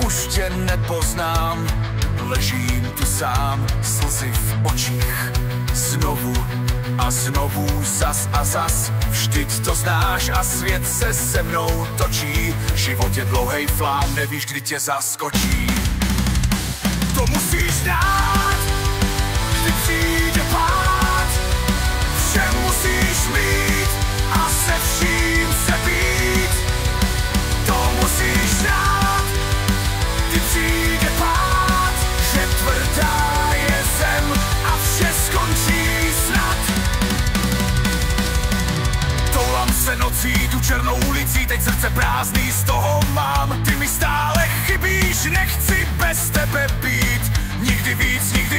už tě nepoznám. Ležím tu sám, slzy v očích, znovu a znovu, zas a zas. Vždyť to znáš a svět se se mnou točí. Život je dlouhej flám, nevíš, kdy tě zaskočí. To musíš znát, kdy přijde pád. Vše musíš mít a se vším se být. To musíš znát, kdy přijde pád. Že tvrdá je zem a vše skončí snad. Toulám se nocí, tu černou ulicí, teď srdce prázdný z toho mám. Ty mi stále chybíš, nechci bez tebe být. Nikdy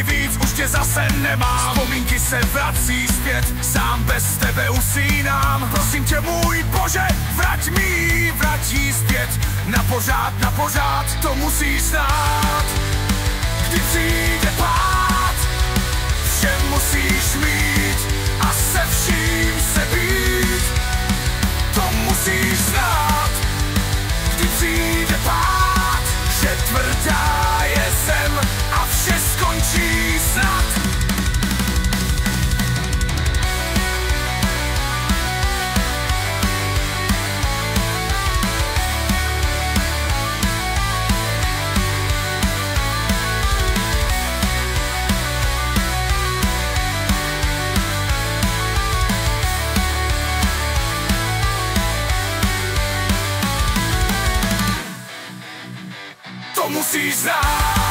víc, už tě zase nemám. Vzpomínky se vrací zpět, sám bez tebe usínám. Prosím tě, můj Bože, vrať jí zpět. Na pořád, to musíš znát. Kdy přijde pád, vše musíš mít a se vším se být. To musíš znát. Kdy přijde pád, že tvrdá je zem a vše skončí snad. To musíš znát.